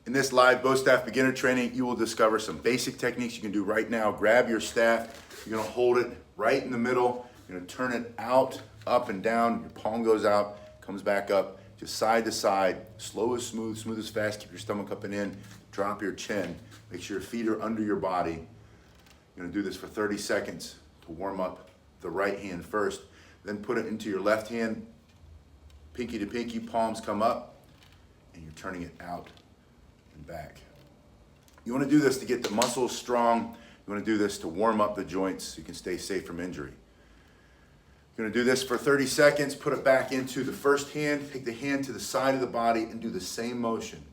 In this live bow staff beginner training, you will discover some basic techniques you can do right now. Grab your staff, you're gonna hold it right in the middle, you're gonna turn it out, up and down, your palm goes out, comes back up, just side to side, slow as smooth, smooth as fast, keep your stomach up and in, drop your chin, make sure your feet are under your body. You're gonna do this for 30 seconds to warm up the right hand first, then put it into your left hand, pinky to pinky, palms come up, and you're turning it out and back. You want to do this to get the muscles strong. You want to do this to warm up the joints so you can stay safe from injury. You're going to do this for 30 seconds, put it back into the first hand, take the hand to the side of the body and do the same motion.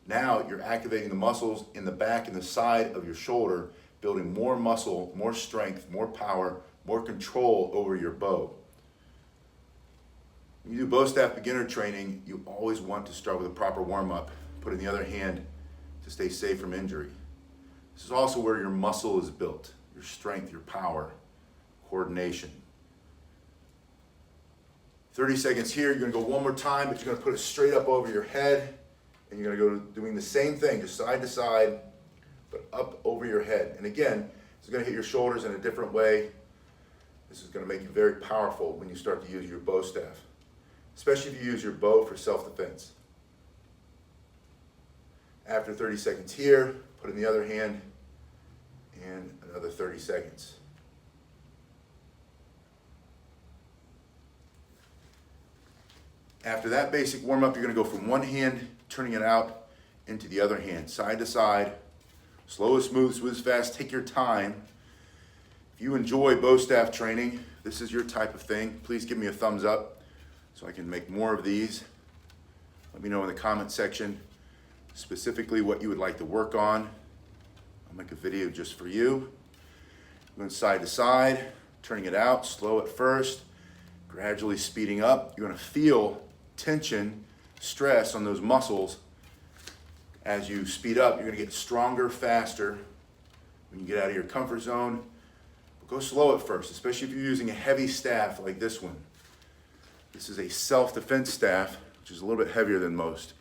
Now you're activating the muscles in the back and the side of your shoulder, building more muscle, more strength, more power, more control over your bow. When you do bow staff beginner training, you always want to start with a proper warm-up. Put in the other hand to stay safe from injury. This is also where your muscle is built, your strength, your power, coordination. 30 seconds here, you're gonna go one more time, but you're gonna put it straight up over your head, and you're gonna go doing the same thing, just side to side, but up over your head. And again, it's gonna hit your shoulders in a different way. This is gonna make you very powerful when you start to use your bow staff, especially if you use your bow for self-defense. After 30 seconds here, put in the other hand, and another 30 seconds. After that basic warm-up, you're gonna go from one hand, turning it out, into the other hand, side to side, slow as smooth, smooth as fast, take your time. If you enjoy bow staff training, this is your type of thing, please give me a thumbs up so I can make more of these. Let me know in the comment section specifically what you would like to work on. I'll make a video just for you. Going side to side, turning it out, slow at first, gradually speeding up. You're gonna feel tension, stress on those muscles. As you speed up, you're gonna get stronger, faster when you get out of your comfort zone. But go slow at first, especially if you're using a heavy staff like this one. This is a self-defense staff, which is a little bit heavier than most.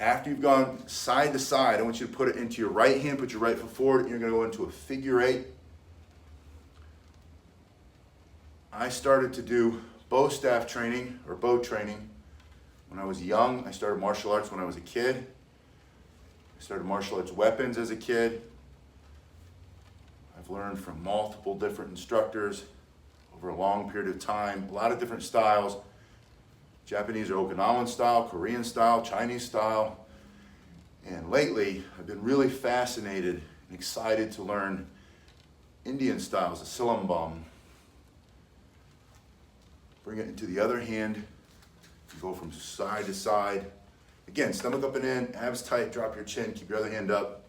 After you've gone side to side, I want you to put it into your right hand, put your right foot forward, and you're gonna go into a figure eight. I started to do bow staff training, or bow training, when I was young. I started martial arts when I was a kid. I started martial arts weapons as a kid. I've learned from multiple different instructors over a long period of time, a lot of different styles. Japanese or Okinawan style, Korean style, Chinese style. And lately, I've been really fascinated and excited to learn Indian styles, the silambam. Bring it into the other hand. You go from side to side. Again, stomach up and in, abs tight, drop your chin, keep your other hand up.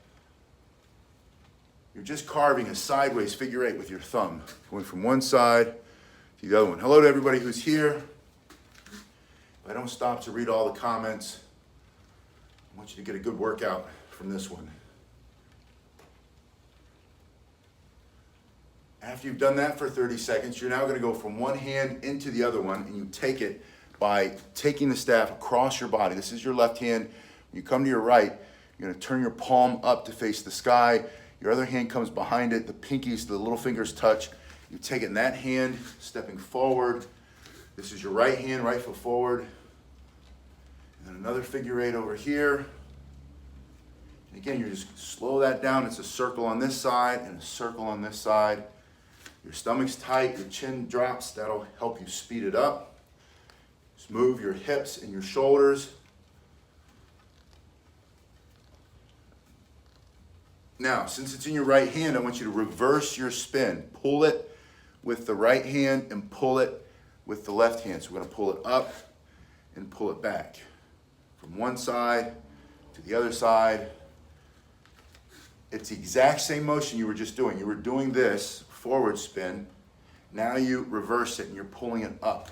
You're just carving a sideways figure eight with your thumb, going from one side to the other one. Hello to everybody who's here. If I don't stop to read all the comments, I want you to get a good workout from this one. After you've done that for 30 seconds, you're now going to go from one hand into the other one, and you take it by taking the staff across your body. This is your left hand. When you come to your right, you're going to turn your palm up to face the sky. Your other hand comes behind it. The pinkies, the little fingers touch. You take it in that hand, stepping forward. This is your right hand, right foot forward. And then another figure eight over here. And again, you just slow that down. It's a circle on this side and a circle on this side. Your stomach's tight, your chin drops. That'll help you speed it up. Just move your hips and your shoulders. Now, since it's in your right hand, I want you to reverse your spin. Pull it with the right hand and pull it with the left hand. So we're going to pull it up and pull it back from one side to the other side. It's the exact same motion you were just doing. You were doing this forward spin. Now you reverse it and you're pulling it up.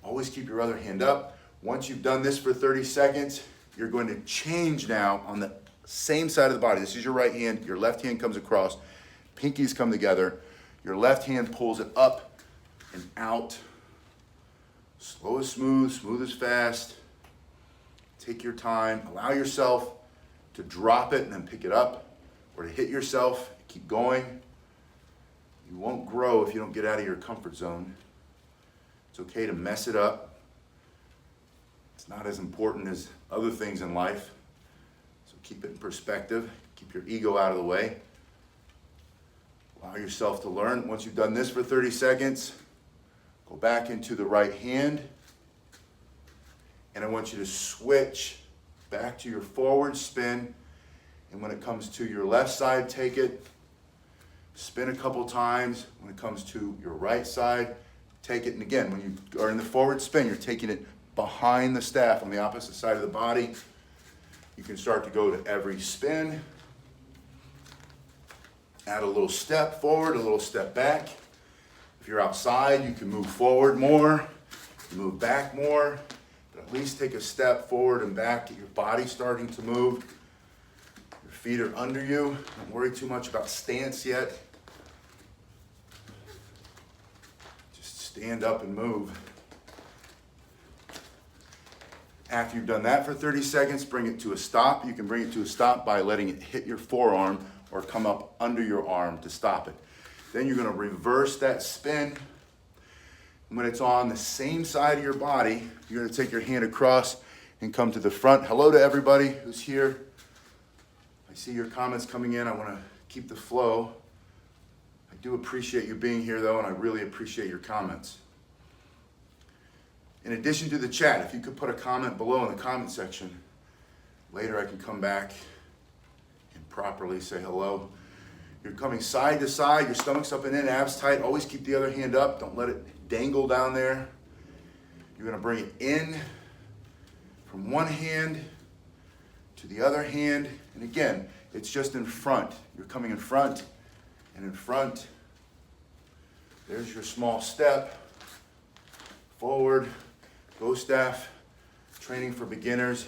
Always keep your other hand up. Once you've done this for 30 seconds, you're going to change now on the Same side of the body. This is your right hand. Your left hand comes across. Pinkies come together. Your left hand pulls it up and out. Slow is smooth, smooth is fast. Take your time. Allow yourself to drop it and then pick it up, or to hit yourself. Keep going. You won't grow if you don't get out of your comfort zone. It's okay to mess it up. It's not as important as other things in life. So keep it in perspective. Keep your ego out of the way. Allow yourself to learn. Once you've done this for 30 seconds, go back into the right hand. And I want you to switch back to your forward spin. And when it comes to your left side, take it. Spin a couple times. When it comes to your right side, take it. And again, when you are in the forward spin, you're taking it behind the staff on the opposite side of the body. You can start to go to every spin. Add a little step forward, a little step back. If you're outside, you can move forward more, move back more, but at least take a step forward and back, get your body starting to move. Your feet are under you. Don't worry too much about stance yet. Just stand up and move. After you've done that for 30 seconds, bring it to a stop. You can bring it to a stop by letting it hit your forearm or come up under your arm to stop it. Then you're going to reverse that spin. When it's on the same side of your body, you're going to take your hand across and come to the front. Hello to everybody who's here. I see your comments coming in. I want to keep the flow. I do appreciate you being here, though, and I really appreciate your comments. In addition to the chat, if you could put a comment below in the comment section, later I can come back and properly say hello. You're coming side to side, your stomach's up and in, abs tight. Always keep the other hand up. Don't let it dangle down there. You're going to bring it in from one hand to the other hand. And again, it's just in front. You're coming in front and in front. There's your small step. Forward. Bow staff training for beginners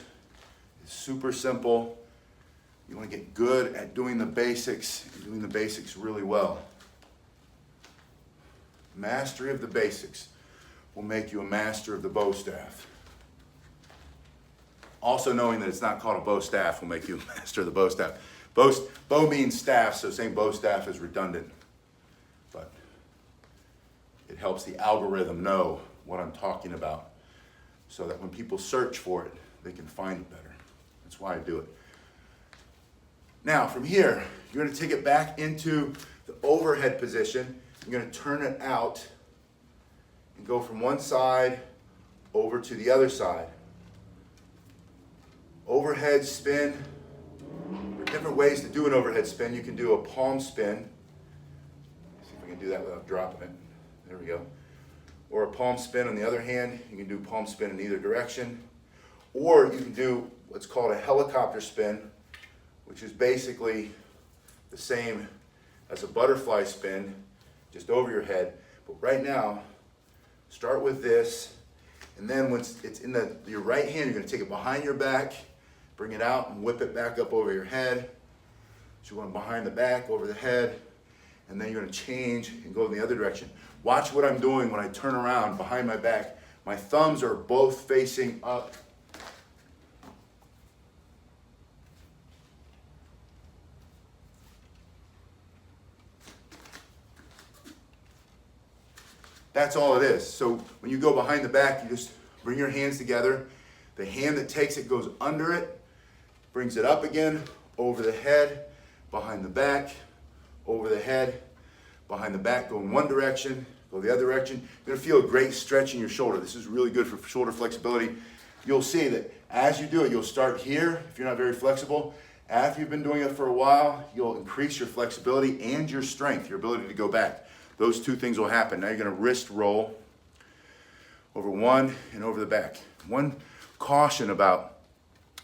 is super simple. You want to get good at doing the basics and doing the basics really well. Mastery of the basics will make you a master of the bow staff. Also knowing that it's not called a bow staff will make you a master of the bow staff. Bow means staff, so saying bow staff is redundant. But it helps the algorithm know what I'm talking about, so that when people search for it, they can find it better. That's why I do it. Now, from here, you're going to take it back into the overhead position. You're going to turn it out and go from one side over to the other side. Overhead spin. There are different ways to do an overhead spin. You can do a palm spin. See if I can do that without dropping it. There we go. Or a palm spin on the other hand. You can do palm spin in either direction. Or you can do what's called a helicopter spin, which is basically the same as a butterfly spin, just over your head. But right now, start with this, and then once it's in your right hand, you're going to take it behind your back, bring it out, and whip it back up over your head. So you're going behind the back, over the head, and then you're going to change and go in the other direction. Watch what I'm doing when I turn around behind my back. My thumbs are both facing up. That's all it is. So when you go behind the back, you just bring your hands together. The hand that takes it goes under it, brings it up again, over the head, behind the back, over the head, behind the back, go in one direction, go the other direction. You're gonna feel a great stretch in your shoulder. This is really good for shoulder flexibility. You'll see that as you do it, you'll start here, if you're not very flexible. After you've been doing it for a while, you'll increase your flexibility and your strength, your ability to go back. Those two things will happen. Now you're gonna wrist roll over one and over the back. One caution about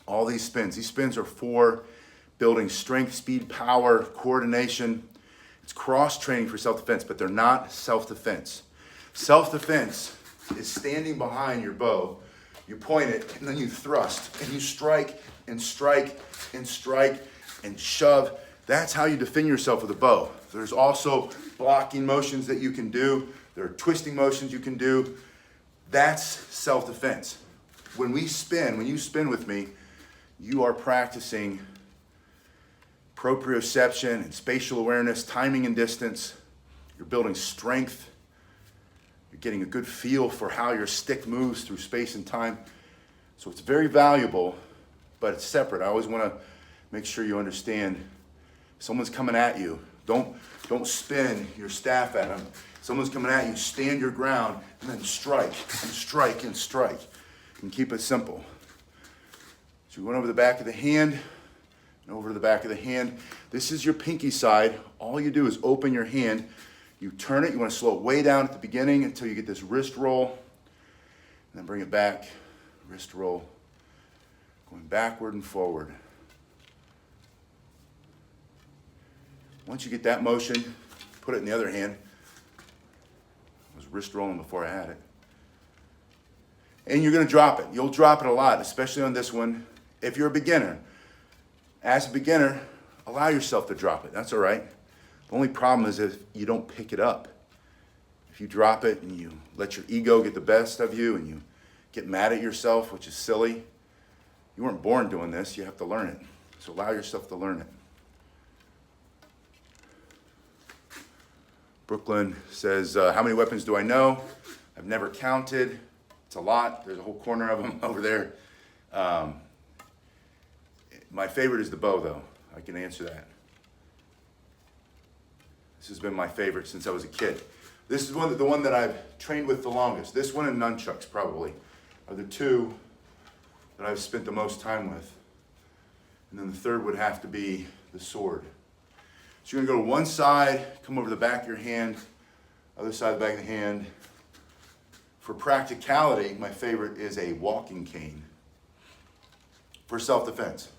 all these spins. These spins are for building strength, speed, power, coordination. It's cross training for self-defense, but they're not self-defense. Self-defense is standing behind your bow. You point it and then you thrust and you strike and strike and strike and shove. That's how you defend yourself with a bow. There's also blocking motions that you can do. There are twisting motions you can do. That's self-defense. When you spin with me, you are practicing proprioception and spatial awareness, timing and distance. You're building strength. You're getting a good feel for how your stick moves through space and time. So it's very valuable, but it's separate. I always want to make sure you understand someone's coming at you. Don't spin your staff at them. Someone's coming at you, stand your ground, and then strike and strike and strike. And keep it simple. So you went over the back of the hand, and over to the back of the hand. This is your pinky side. All you do is open your hand. You turn it. You want to slow it way down at the beginning until you get this wrist roll. And then bring it back, wrist roll, going backward and forward. Once you get that motion, put it in the other hand. I was wrist rolling before I had it. And you're going to drop it. You'll drop it a lot, especially on this one. If you're a beginner, as a beginner, allow yourself to drop it. That's all right. The only problem is if you don't pick it up. If you drop it and you let your ego get the best of you and you get mad at yourself, which is silly, you weren't born doing this. You have to learn it. So allow yourself to learn it. Brooklyn says, how many weapons do I know? I've never counted. It's a lot. There's a whole corner of them over there. My favorite is the bow, though. I can answer that. This has been my favorite since I was a kid. This is the one that I've trained with the longest. This one and nunchucks probably are the two that I've spent the most time with. And then the third would have to be the sword. So you're gonna go to one side, come over the back of your hand, other side of the back of the hand. For practicality, my favorite is a walking cane. For self-defense.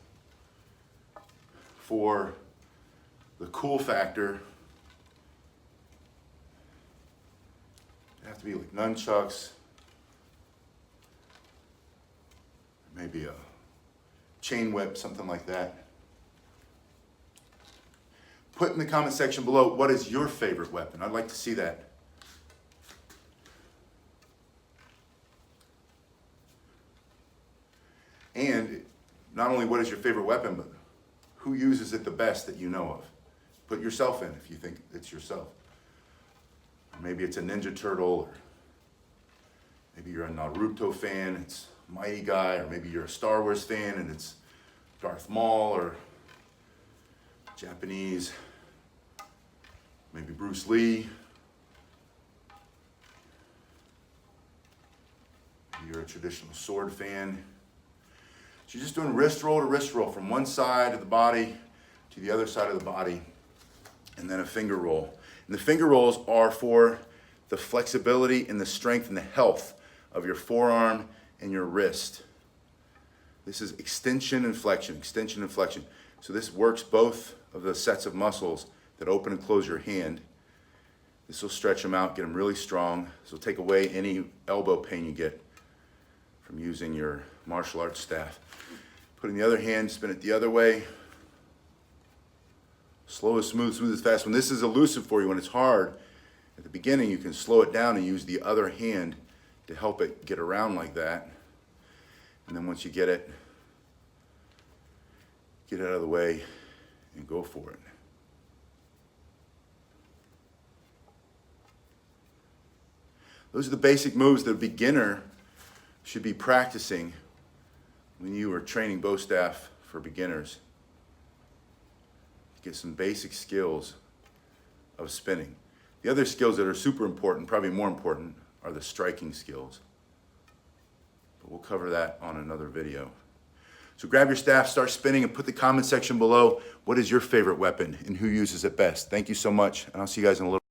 For the cool factor, it have to be like nunchucks, maybe a chain whip, something like that. Put in the comment section below, what is your favorite weapon? I'd like to see that. And not only what is your favorite weapon, but who uses it the best that you know of. Put yourself in if you think it's yourself. Or maybe it's a Ninja Turtle, or maybe you're a Naruto fan, it's Mighty Guy, or maybe you're a Star Wars fan and it's Darth Maul, or Japanese, maybe Bruce Lee. Maybe you're a traditional sword fan. So you're just doing wrist roll to wrist roll from one side of the body to the other side of the body, and then a finger roll. And the finger rolls are for the flexibility and the strength and the health of your forearm and your wrist. This is extension and flexion, extension and flexion. So this works both of the sets of muscles that open and close your hand. This will stretch them out, get them really strong. This will take away any elbow pain you get from using your martial arts staff. Put in the other hand, spin it the other way. Slow as smooth, smooth as fast. When this is elusive for you, when it's hard, at the beginning you can slow it down and use the other hand to help it get around like that. And then once you get it out of the way and go for it. Those are the basic moves that a beginner should be practicing when you are training bow staff for beginners. Get some basic skills of spinning. The other skills that are super important, probably more important, are the striking skills. But we'll cover that on another video. So grab your staff, start spinning, and put the comment section below. What is your favorite weapon and who uses it best? Thank you so much, and I'll see you guys in a little